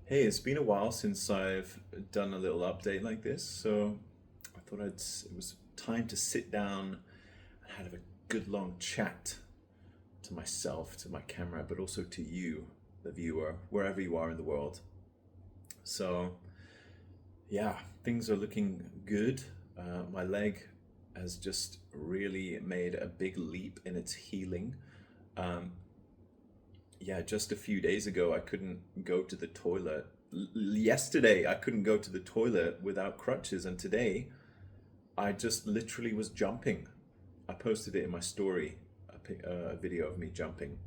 Hey, it's been a while since I've done a little update like this, so I thought it was time to sit down and have a good long chat to myself, to my camera, but also to you, the viewer, wherever you are in the world. So, yeah, things are looking good. My leg has just really made a big leap in its healing. Um, yeah, just a few days ago, I couldn't go to the toilet. Yesterday, I couldn't go to the toilet without crutches, and today, I just literally was jumping. I posted it in my story, a video of me jumping.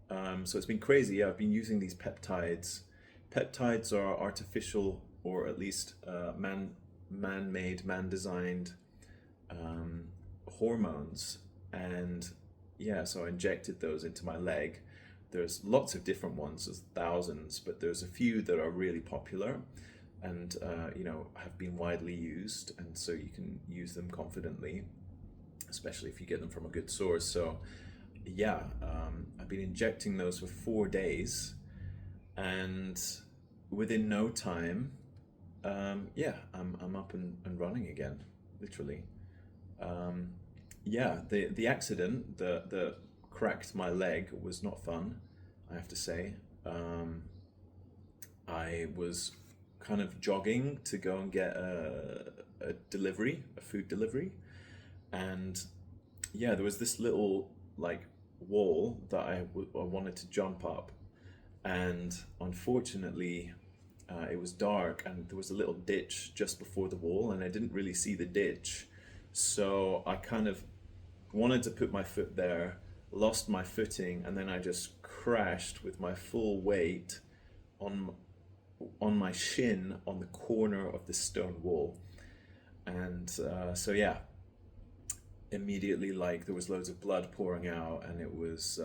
So it's been crazy. Yeah, I've been using these peptides. Peptides are artificial, or at least man-made, man-designed um, hormones, and yeah, so I injected those into my leg. There's lots of different ones, there's thousands, but there's a few that are really popular and have been widely used, and so you can use them confidently, especially if you get them from a good source. So yeah, I've been injecting those for 4 days, and within no time, yeah, I'm up and running again, literally. Um, yeah, the accident that cracked my leg was not fun, I have to say. Um, I was kind of jogging to go and get a delivery, a food delivery, and yeah, there was this little like wall that I wanted to jump up, and unfortunately, it was dark and there was a little ditch just before the wall, and I didn't really see the ditch, so I kind of wanted to put my foot there, lost my footing, and then I just crashed with my full weight on on my shin on the corner of the stone wall. And so yeah, immediately like there was loads of blood pouring out, and it was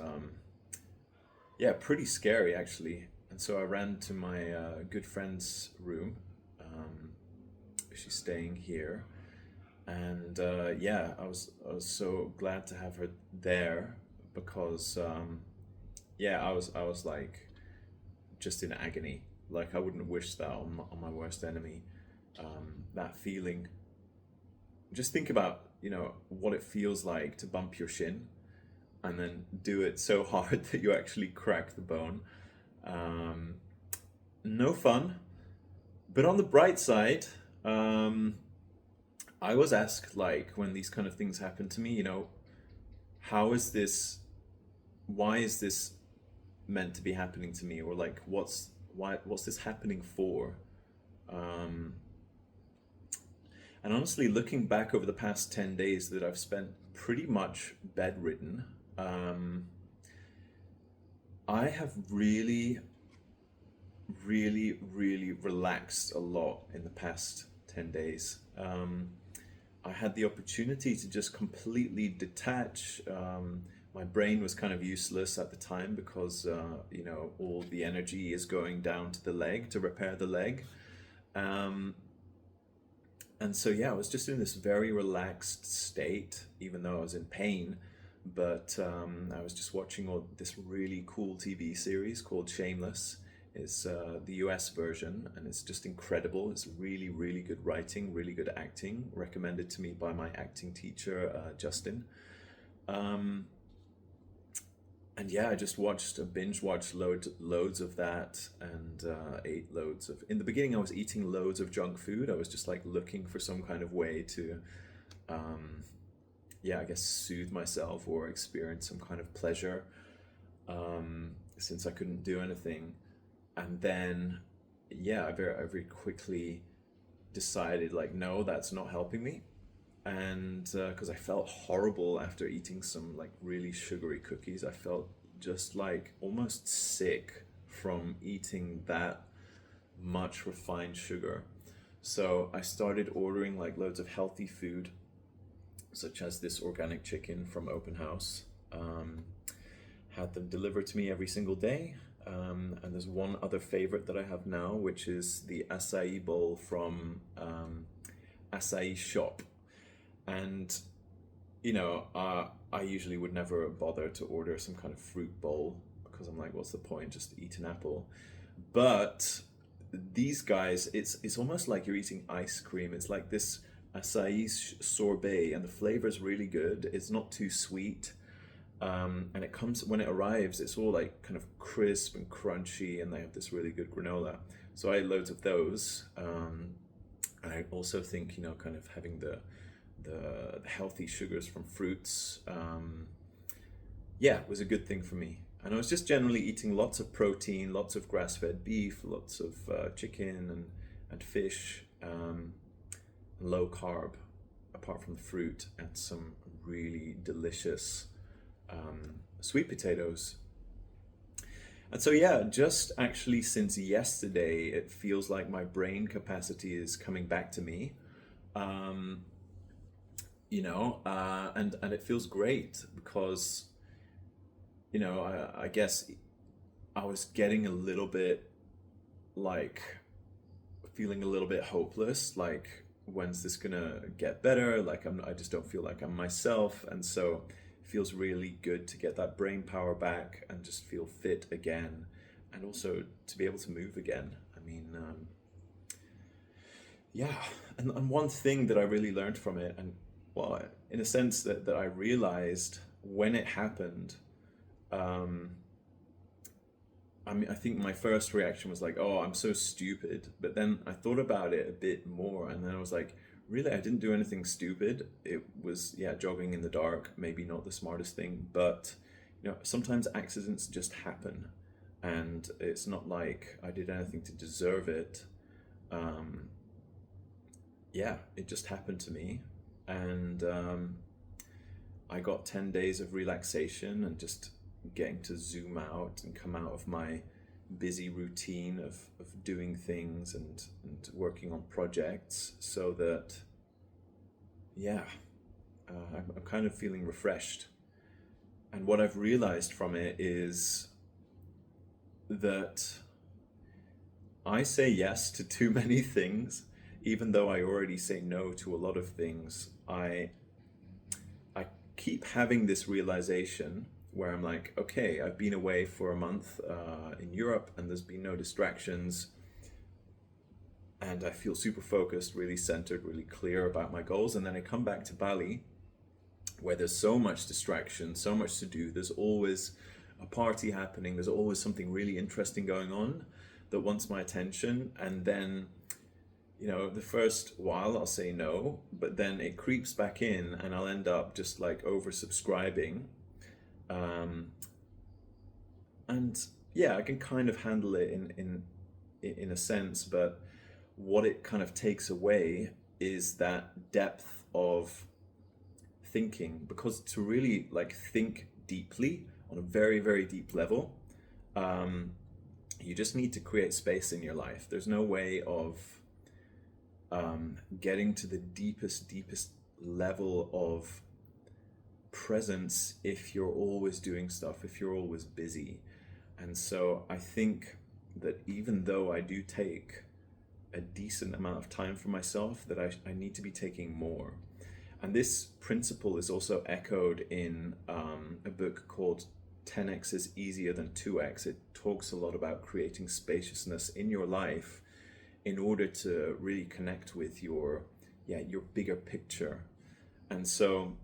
yeah, pretty scary actually. And so I ran to my good friend's room. Um, she's staying here, and yeah, I was so glad to have her there because yeah, I was like just in agony. Like I wouldn't wish that on my worst enemy. That feeling. Just think about what it feels like to bump your shin and then do it so hard that you actually crack the bone. Um, no fun. But on the bright side, um, I was asked like when these kind of things happen to me, how is this? Why is this meant to be happening to me, or like what's this happening for? Um, and honestly, looking back over the past 10 days that I've spent pretty much bedridden, um, I have really, really, really relaxed a lot in the past 10 days. I had the opportunity to just completely detach. My brain was kind of useless at the time because, all the energy is going down to the leg to repair the leg. Um, and so, yeah, I was just in this very relaxed state, even though I was in pain. But I was just watching this really cool TV series called Shameless. It's the US version, and it's just incredible. It's really, really good writing, really good acting, recommended to me by my acting teacher, Justin. Um, and yeah, I just binge watched loads of that, and ate loads of. In the beginning, I was eating loads of junk food. I was just like looking for some kind of way to, um, yeah, I guess soothe myself or experience some kind of pleasure, since I couldn't do anything. And then, yeah, I very quickly decided like, no, that's not helping me. And because I felt horrible after eating some like really sugary cookies, I felt just like almost sick from eating that much refined sugar. So I started ordering like loads of healthy food, such as this organic chicken from Open House. Um, had them delivered to me every single day. And there's one other favorite that I have now, which is the acai bowl from Acai Shop. And I usually would never bother to order some kind of fruit bowl because I'm like, what's the point? Just eat an apple. But these guys, it's almost like you're eating ice cream. It's like this acai sorbet, and the flavor is really good. It's not too sweet, and it comes when it arrives. It's all like kind of crisp and crunchy, and they have this really good granola. So I ate loads of those. And I also think, kind of having the healthy sugars from fruits, was a good thing for me. And I was just generally eating lots of protein, lots of grass-fed beef, lots of chicken and fish, low carb, apart from the fruit, and some really delicious sweet potatoes. And so, yeah, just actually since yesterday, it feels like my brain capacity is coming back to me. Um, and it feels great because, I guess I was getting a little bit like feeling a little bit hopeless, like when's this gonna get better? Like I just don't feel like I'm myself, and so it feels really good to get that brain power back and just feel fit again, and also to be able to move again. I mean, yeah, and one thing that I really learned from it, and well, in a sense that I realized when it happened, um, I mean, I think my first reaction was like, oh, I'm so stupid. But then I thought about it a bit more, and then I was like, really, I didn't do anything stupid. It was, yeah, jogging in the dark, maybe not the smartest thing, but sometimes accidents just happen, and it's not like I did anything to deserve it. Um, yeah, it just happened to me, and I got 10 days of relaxation and just getting to zoom out and come out of my busy routine of doing things and working on projects, so that, yeah, I'm kind of feeling refreshed. And what I've realized from it is that I say yes to too many things, even though I already say no to a lot of things. I keep having this realization where I'm like, okay, I've been away for a month in Europe, and there's been no distractions, and I feel super focused, really centered, really clear about my goals. And then I come back to Bali, where there's so much distraction, so much to do. There's always a party happening. There's always something really interesting going on that wants my attention. And then, the first while I'll say no, but then it creeps back in, and I'll end up just like oversubscribing. Um, and yeah, I can kind of handle it in a sense, but what it kind of takes away is that depth of thinking, because to really like think deeply on a very, very deep level, um, you just need to create space in your life. There's no way of getting to the deepest level of presence if you're always doing stuff, if you're always busy. And so I think that even though I do take a decent amount of time for myself, that I need to be taking more. And this principle is also echoed in a book called 10x is easier than 2x. It talks a lot about creating spaciousness in your life in order to really connect with your bigger picture. And so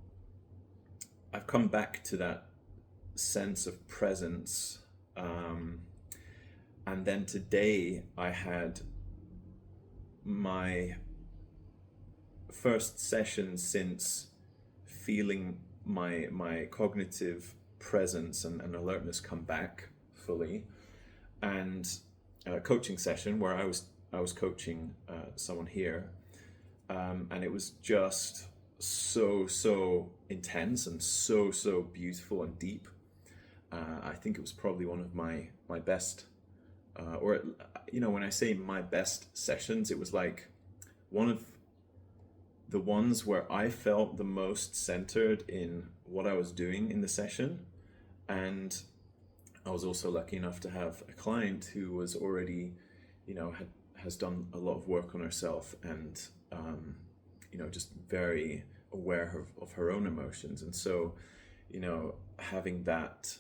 I've come back to that sense of presence. And then today I had my first session since feeling my cognitive presence and alertness come back fully, and a coaching session where I was coaching someone here, and it was just so intense and so beautiful and deep. I think it was probably one of my best, when I say my best sessions, it was like one of the ones where I felt the most centered in what I was doing in the session. And I was also lucky enough to have a client who was already, has done a lot of work on herself, and just very aware of her own emotions. And so, having that,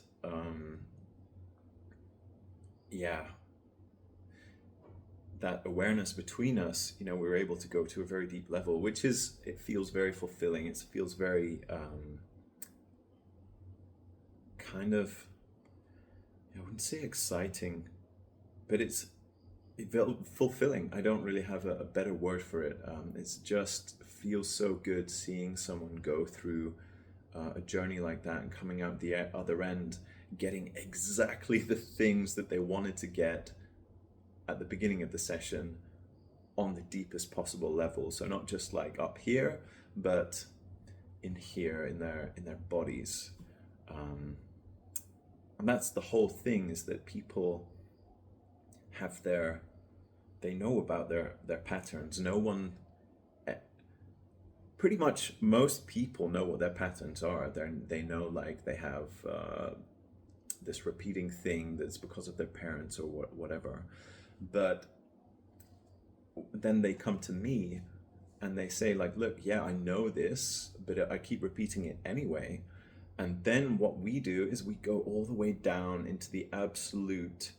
that awareness between us, you know, we're able to go to a very deep level, which is, it feels very fulfilling. It feels very kind of, I wouldn't say exciting, but it's fulfilling. I don't really have a better word for it. It's just feels so good seeing someone go through a journey like that and coming out the other end, getting exactly the things that they wanted to get at the beginning of the session on the deepest possible level. So not just like up here, but in here, in their bodies. And that's the whole thing, is that people have they know about their patterns. No one, pretty much most people know what their patterns are. They know, like, they have this repeating thing that's because of their parents or whatever. But then they come to me and they say, like, look, yeah, I know this, but I keep repeating it anyway. And then what we do is we go all the way down into the absolute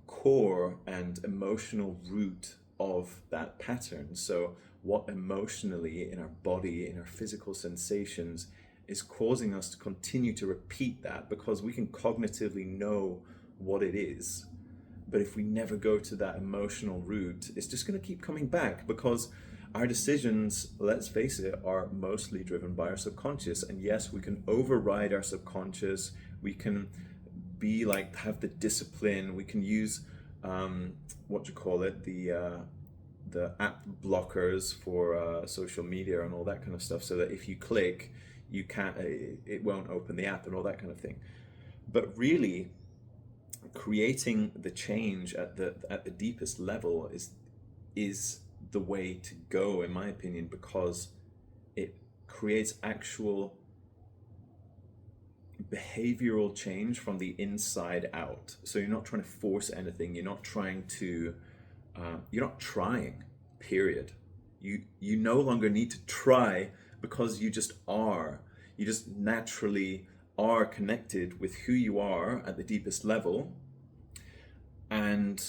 core and emotional root of that pattern. So what emotionally in our body, in our physical sensations, is causing us to continue to repeat that, because we can cognitively know what it is. But if we never go to that emotional root, it's just going to keep coming back, because our decisions, let's face it, are mostly driven by our subconscious. And yes, we can override our subconscious. We can be like, have the discipline. We can use the app blockers for social media and all that kind of stuff, so that if you click, you can't, it won't open the app and all that kind of thing. But really, creating the change at the deepest level is the way to go, in my opinion, because it creates actual behavioral change from the inside out. So you're not trying to force anything. You're not trying to you're not trying, period. You no longer need to try, because you just are. You just naturally are connected with who you are at the deepest level. And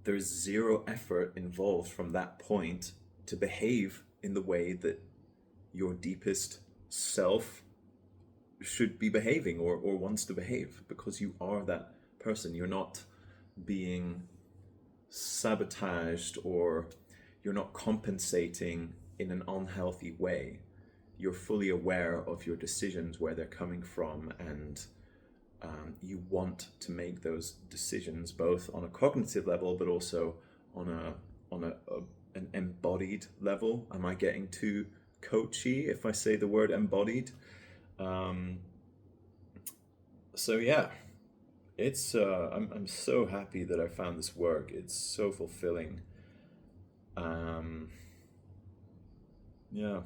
there's zero effort involved from that point to behave in the way that your deepest self should be behaving, or wants to behave, because you are that person. You're not being sabotaged, or you're not compensating in an unhealthy way. You're fully aware of your decisions, where they're coming from, and you want to make those decisions both on a cognitive level, but also on an embodied level. Am I getting too coachy if I say the word embodied? So yeah, it's I'm so happy that I found this work. It's so fulfilling. Yeah,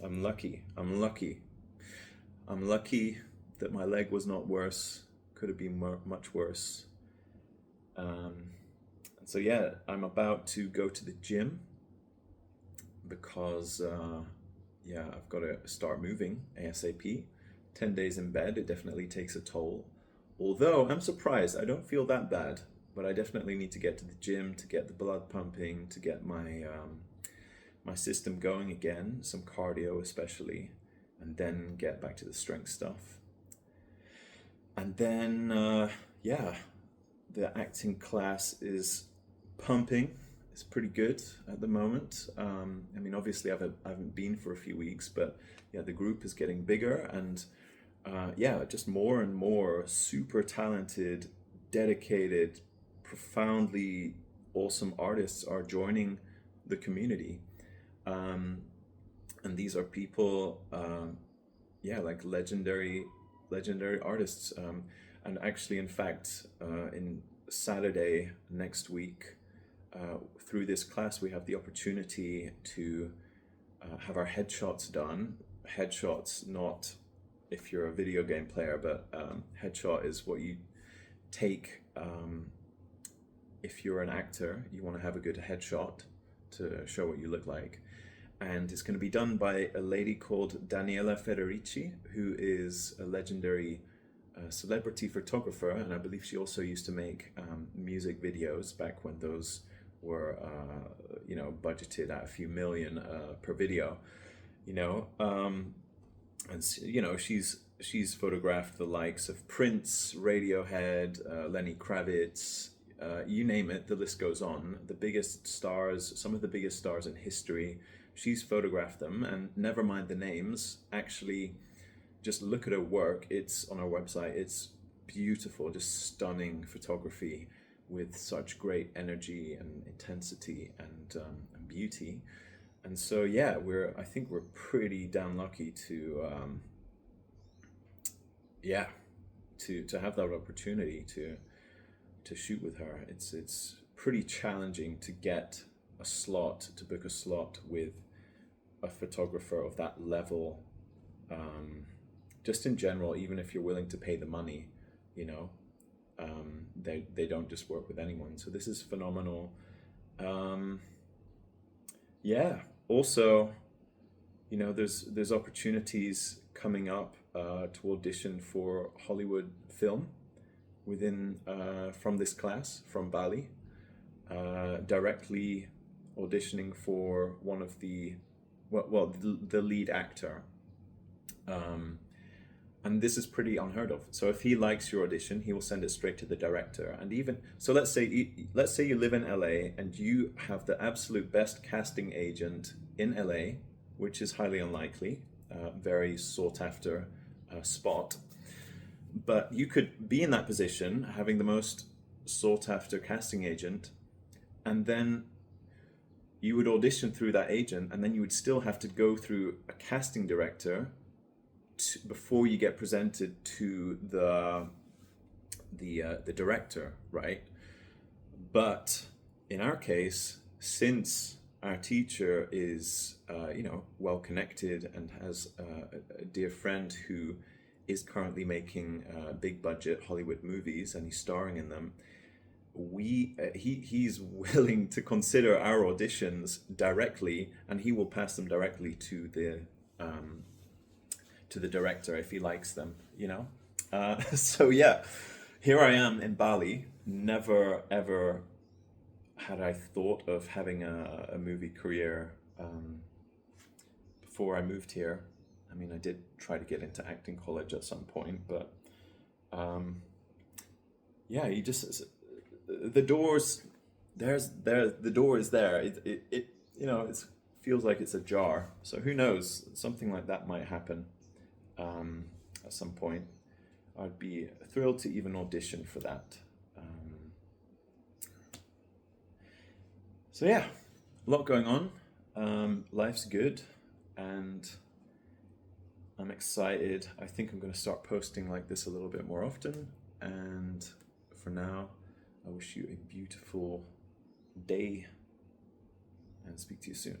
I'm lucky that my leg was not worse. Could have been much worse. So yeah, I'm about to go to the gym, because I've got to start moving ASAP. 10 days in bed, it definitely takes a toll. Although I'm surprised, I don't feel that bad, but I definitely need to get to the gym to get the blood pumping, to get my my system going again, some cardio especially, and then get back to the strength stuff. And then the acting class is pumping. It's pretty good at the moment. I mean, obviously I haven't been for a few weeks, but yeah, the group is getting bigger, and just more and more super talented, dedicated, profoundly awesome artists are joining the community. And these are people, like legendary artists. And actually, in fact, in Saturday next week, through this class, we have the opportunity to have our headshots done. Headshots, not if you're a video game player, but headshot is what you take. If you're an actor, you want to have a good headshot to show what you look like. And it's going to be done by a lady called Federici, who is a legendary a celebrity photographer, and I believe she also used to make music videos back when those were, budgeted at a few million per video. You know, she's photographed the likes of Prince, Radiohead, Lenny Kravitz, you name it, the list goes on. The biggest stars, some of the biggest stars in history, she's photographed them, and never mind the names. Actually, just look at her work. It's on our website. It's beautiful, just stunning photography with such great energy and intensity and beauty. And so, yeah, I think we're pretty damn lucky to have that opportunity to shoot with her. It's pretty challenging to get to book a slot with a photographer of that level. Just in general, even if you're willing to pay the money, they don't just work with anyone. So this is phenomenal. Also, there's opportunities coming up to audition for Hollywood film from this class from Bali, directly auditioning for one of the lead actor. And this is pretty unheard of. So if he likes your audition, he will send it straight to the director. And even so, let's say you live in LA and you have the absolute best casting agent in LA, which is highly unlikely, very sought after spot. But you could be in that position, having the most sought after casting agent, and then you would audition through that agent, and then you would still have to go through a casting director before you get presented to the director, right? But in our case, since our teacher is well connected and has a dear friend who is currently making big budget Hollywood movies and he's starring in them, he's willing to consider our auditions directly, and he will pass them directly to the director if he likes them, So yeah, here I am in Bali. Never ever had I thought of having a movie career before I moved here. I mean, I did try to get into acting college at some point, but you just, the doors, the door is there. It feels like it's ajar. So who knows? Something like that might happen at some point. I'd be thrilled to even audition for that. So yeah, a lot going on. Life's good, and I'm excited. I think I'm going to start posting like this a little bit more often. And for now, I wish you a beautiful day and speak to you soon.